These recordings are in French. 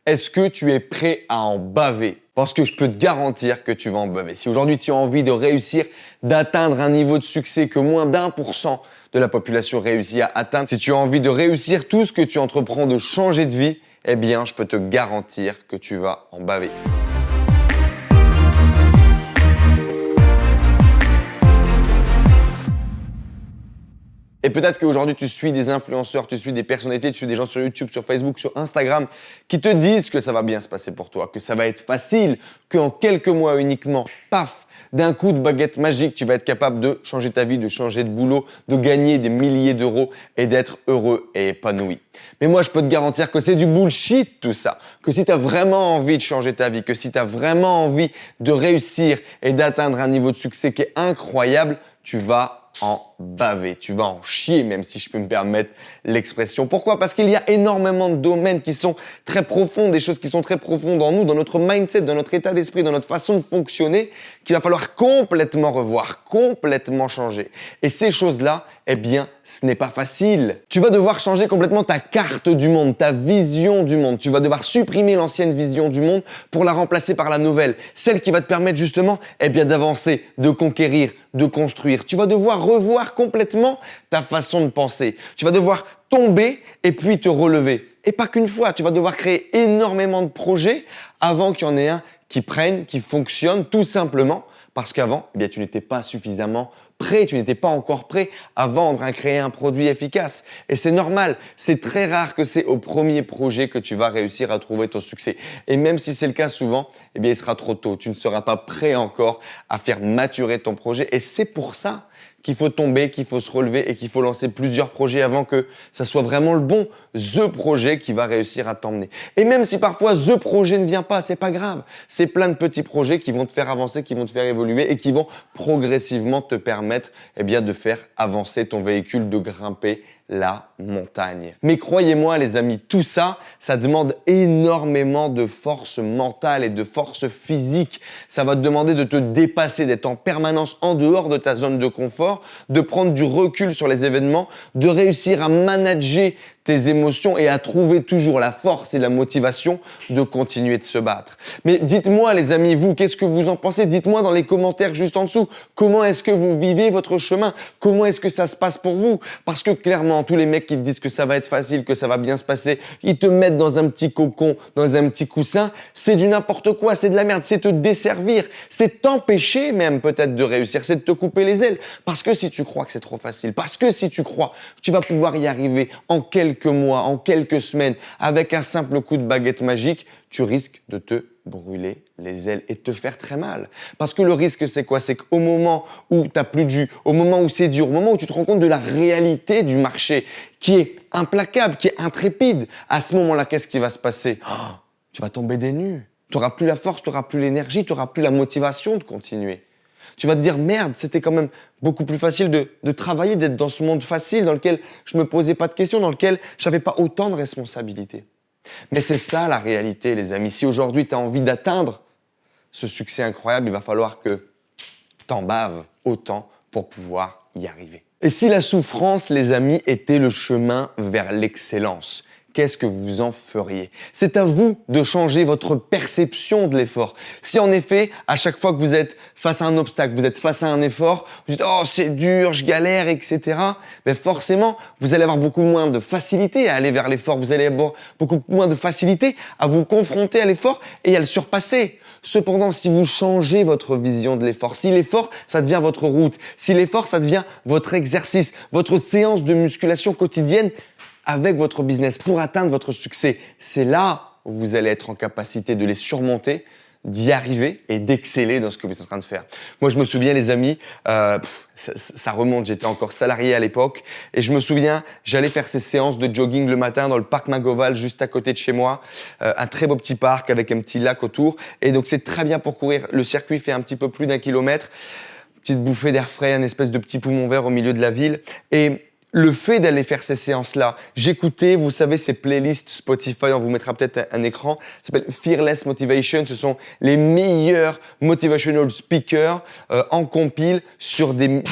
Est-ce que tu es prêt à en baver? Parce que je peux te garantir que tu vas en baver. Si aujourd'hui tu as envie de réussir, d'atteindre un niveau de succès que moins d'1% de la population réussit à atteindre, si tu as envie de réussir tout ce que tu entreprends, de changer de vie, eh bien je peux te garantir que tu vas en baver. Et peut-être qu'aujourd'hui, tu suis des influenceurs, tu suis des personnalités, tu suis des gens sur YouTube, sur Facebook, sur Instagram qui te disent que ça va bien se passer pour toi, que ça va être facile, qu'en quelques mois uniquement, paf, d'un coup de baguette magique, tu vas être capable de changer ta vie, de changer de boulot, de gagner des milliers d'euros et d'être heureux et épanoui. Mais moi, je peux te garantir que c'est du bullshit tout ça. Que si tu as vraiment envie de changer ta vie, que si tu as vraiment envie de réussir et d'atteindre un niveau de succès qui est incroyable, tu vas en baver, tu vas en chier, même si je peux me permettre l'expression. Pourquoi? Parce qu'il y a énormément de domaines qui sont très profonds, des choses qui sont très profondes en nous, dans notre mindset, dans notre état d'esprit, dans notre façon de fonctionner, qu'il va falloir complètement revoir, complètement changer. Et ces choses-là, eh bien, ce n'est pas facile. Tu vas devoir changer complètement ta carte du monde, ta vision du monde. Tu vas devoir supprimer l'ancienne vision du monde pour la remplacer par la nouvelle, celle qui va te permettre justement, eh bien, d'avancer, de conquérir, de construire. Tu vas devoir revoir complètement ta façon de penser. Tu vas devoir tomber et puis te relever. Et pas qu'une fois, tu vas devoir créer énormément de projets avant qu'il y en ait un qui prenne, qui fonctionne, tout simplement parce qu'avant, eh bien, tu n'étais pas suffisamment prêt, tu n'étais pas encore prêt à vendre, à créer un produit efficace. Et c'est normal, c'est très rare que c'est au premier projet que tu vas réussir à trouver ton succès. Et même si c'est le cas souvent, eh bien, il sera trop tôt. Tu ne seras pas prêt encore à faire maturer ton projet. Et c'est pour ça qu'il faut tomber, qu'il faut se relever et qu'il faut lancer plusieurs projets avant que ça soit vraiment le bon the projet qui va réussir à t'emmener. Et même si parfois the projet ne vient pas, c'est pas grave. C'est plein de petits projets qui vont te faire avancer, qui vont te faire évoluer et qui vont progressivement te permettre, eh bien, de faire avancer ton véhicule, de grimper la montagne. Mais croyez-moi les amis, tout ça, ça demande énormément de force mentale et de force physique. Ça va te demander de te dépasser, d'être en permanence en dehors de ta zone de confort, de prendre du recul sur les événements, de réussir à manager tes émotions et à trouver toujours la force et la motivation de continuer de se battre. Mais dites-moi les amis, vous, qu'est-ce que vous en pensez? Dites-moi dans les commentaires juste en dessous, comment est-ce que vous vivez votre chemin? Comment est-ce que ça se passe pour vous? Parce que clairement, tous les mecs qui te disent que ça va être facile, que ça va bien se passer, ils te mettent dans un petit cocon, dans un petit coussin, c'est du n'importe quoi, c'est de la merde, c'est te desservir, c'est t'empêcher même peut-être de réussir, c'est de te couper les ailes. Parce que si tu crois que c'est trop facile, parce que si tu crois que tu vas pouvoir y arriver en quelques mois, en quelques semaines, avec un simple coup de baguette magique, tu risques de te brûler les ailes et de te faire très mal. Parce que le risque, c'est quoi? C'est qu'au moment où tu n'as plus de jus, au moment où c'est dur, au moment où tu te rends compte de la réalité du marché, qui est implacable, qui est intrépide, à ce moment-là, qu'est-ce qui va se passer? Tu vas tomber des nues. Tu n'auras plus la force, tu n'auras plus l'énergie, tu n'auras plus la motivation de continuer. Tu vas te dire, merde, c'était quand même beaucoup plus facile de travailler, d'être dans ce monde facile dans lequel je ne me posais pas de questions, dans lequel je n'avais pas autant de responsabilités. Mais c'est ça la réalité, les amis. Si aujourd'hui tu as envie d'atteindre ce succès incroyable, il va falloir que tu en baves autant pour pouvoir y arriver. Et si la souffrance, les amis, était le chemin vers l'excellence, qu'est-ce que vous en feriez? C'est à vous de changer votre perception de l'effort. Si en effet, à chaque fois que vous êtes face à un obstacle, vous êtes face à un effort, vous dites « Oh, c'est dur, je galère, etc. » Ben forcément, vous allez avoir beaucoup moins de facilité à aller vers l'effort. Vous allez avoir beaucoup moins de facilité à vous confronter à l'effort et à le surpasser. Cependant, si vous changez votre vision de l'effort, si l'effort, ça devient votre route, si l'effort, ça devient votre exercice, votre séance de musculation quotidienne, avec votre business pour atteindre votre succès, c'est là où vous allez être en capacité de les surmonter, d'y arriver et d'exceller dans ce que vous êtes en train de faire. Moi, je me souviens, les amis, ça remonte, j'étais encore salarié à l'époque et je me souviens, j'allais faire ces séances de jogging le matin dans le parc Magoval, juste à côté de chez moi, un très beau petit parc avec un petit lac autour et donc c'est très bien pour courir. Le circuit fait un petit peu plus d'1 kilomètre, petite bouffée d'air frais, un espèce de petit poumon vert au milieu de la ville et le fait d'aller faire ces séances-là, j'écoutais, vous savez, ces playlists Spotify, on vous mettra peut-être un écran, ça s'appelle Fearless Motivation, ce sont les meilleurs motivational speakers en compile sur des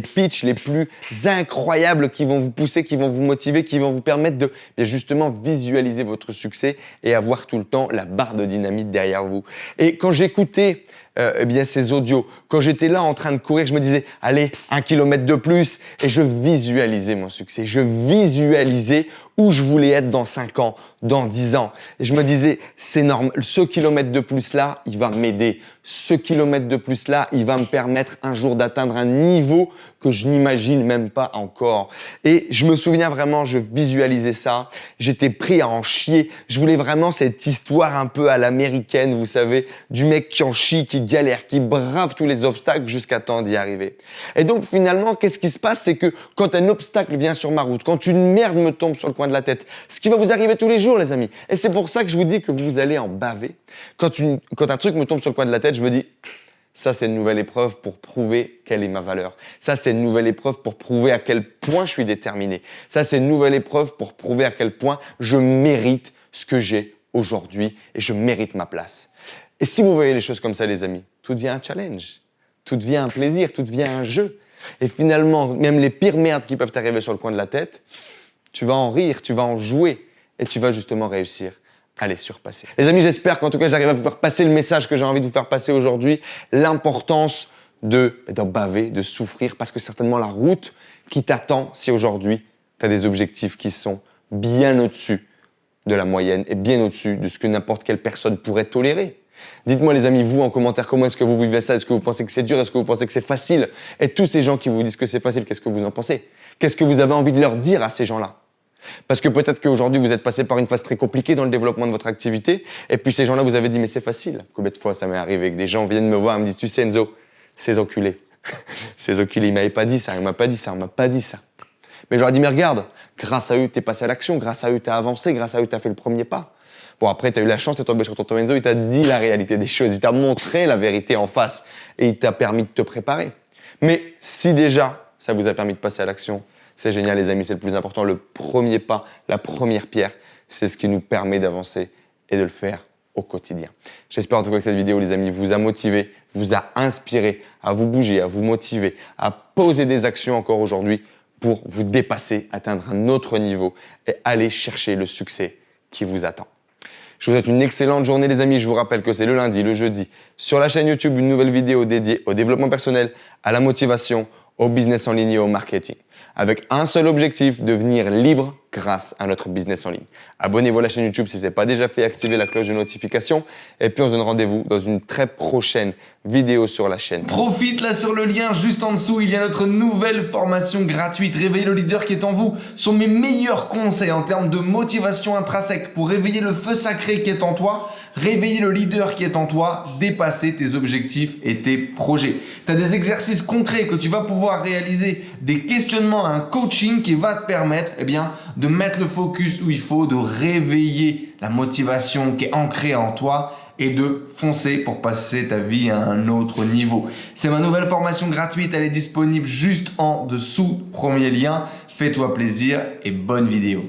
pitchs les plus incroyables qui vont vous pousser, qui vont vous motiver, qui vont vous permettre de justement visualiser votre succès et avoir tout le temps la barre de dynamite derrière vous. Et quand j'écoutais ces audios, quand j'étais là en train de courir, je me disais, allez, 1 kilomètre de plus, et je visualisais mon succès, je visualisais où je voulais être dans 5 ans, dans 10 ans. Et je me disais, c'est normal, ce kilomètre de plus là, il va m'aider. Ce kilomètre de plus là, il va me permettre un jour d'atteindre un niveau que je n'imagine même pas encore. Et je me souviens vraiment, je visualisais ça. J'étais prêt à en chier. Je voulais vraiment cette histoire un peu à l'américaine, vous savez, du mec qui en chie, qui galère, qui brave tous les obstacles jusqu'à temps d'y arriver. Et donc finalement, qu'est-ce qui se passe? C'est que quand un obstacle vient sur ma route, quand une merde me tombe sur le coin de la tête, ce qui va vous arriver tous les jours, les amis. Et c'est pour ça que je vous dis que vous allez en baver. Quand un truc me tombe sur le coin de la tête, je me dis, ça c'est une nouvelle épreuve pour prouver quelle est ma valeur. Ça c'est une nouvelle épreuve pour prouver à quel point je suis déterminé. Ça c'est une nouvelle épreuve pour prouver à quel point je mérite ce que j'ai aujourd'hui et je mérite ma place. Et si vous voyez les choses comme ça, les amis, tout devient un challenge, tout devient un plaisir, tout devient un jeu. Et finalement, même les pires merdes qui peuvent t'arriver sur le coin de la tête, tu vas en rire, tu vas en jouer et tu vas justement réussir à les surpasser. Les amis, j'espère qu'en tout cas, j'arrive à vous faire passer le message que j'ai envie de vous faire passer aujourd'hui, l'importance d'en baver, de souffrir, parce que certainement la route qui t'attend si aujourd'hui, tu as des objectifs qui sont bien au-dessus de la moyenne et bien au-dessus de ce que n'importe quelle personne pourrait tolérer. Dites-moi les amis, vous en commentaire, comment est-ce que vous vivez ça? Est-ce que vous pensez que c'est dur? Est-ce que vous pensez que c'est facile? Et tous ces gens qui vous disent que c'est facile, qu'est-ce que vous en pensez? Qu'est-ce que vous avez envie de leur dire à ces gens-là? Parce que peut-être qu'aujourd'hui, vous êtes passé par une phase très compliquée dans le développement de votre activité, et puis ces gens-là, vous avez dit, mais c'est facile. Combien de fois ça m'est arrivé que des gens viennent me voir et me disent, tu sais Enzo, ces enculés, ils m'avaient pas dit ça, on m'a pas dit ça, on m'a pas dit ça. Mais je leur ai dit, mais regarde, grâce à eux, t'es passé à l'action, grâce à eux, t'as avancé, grâce à eux, t'as fait le premier pas. Bon, après, t'as eu la chance, t'es tombé sur tonton Enzo, il t'a dit la réalité des choses, il t'a montré la vérité en face, et il t'a permis de te préparer. Mais si déjà, ça vous a permis de passer à l'action, c'est génial les amis, c'est le plus important. Le premier pas, la première pierre, c'est ce qui nous permet d'avancer et de le faire au quotidien. J'espère en tout cas que cette vidéo, les amis, vous a motivé, vous a inspiré à vous bouger, à vous motiver, à poser des actions encore aujourd'hui pour vous dépasser, atteindre un autre niveau et aller chercher le succès qui vous attend. Je vous souhaite une excellente journée les amis. Je vous rappelle que c'est le lundi, le jeudi, sur la chaîne YouTube, une nouvelle vidéo dédiée au développement personnel, à la motivation, au business en ligne et au marketing. Avec un seul objectif, devenir libre grâce à notre business en ligne. Abonnez-vous à la chaîne YouTube si ce n'est pas déjà fait, activez la cloche de notification et puis on se donne rendez-vous dans une très prochaine vidéo sur la chaîne. Profite là sur le lien juste en dessous, il y a notre nouvelle formation gratuite Réveiller le leader qui est en vous. Ce sont mes meilleurs conseils en termes de motivation intrinsèque pour réveiller le feu sacré qui est en toi, réveiller le leader qui est en toi, dépasser tes objectifs et tes projets. Tu as des exercices concrets que tu vas pouvoir réaliser, des questionnements, un coaching qui va te permettre de mettre le focus où il faut, de réveiller la motivation qui est ancrée en toi et de foncer pour passer ta vie à un autre niveau. C'est ma nouvelle formation gratuite, elle est disponible juste en dessous, premier lien. Fais-toi plaisir et bonne vidéo.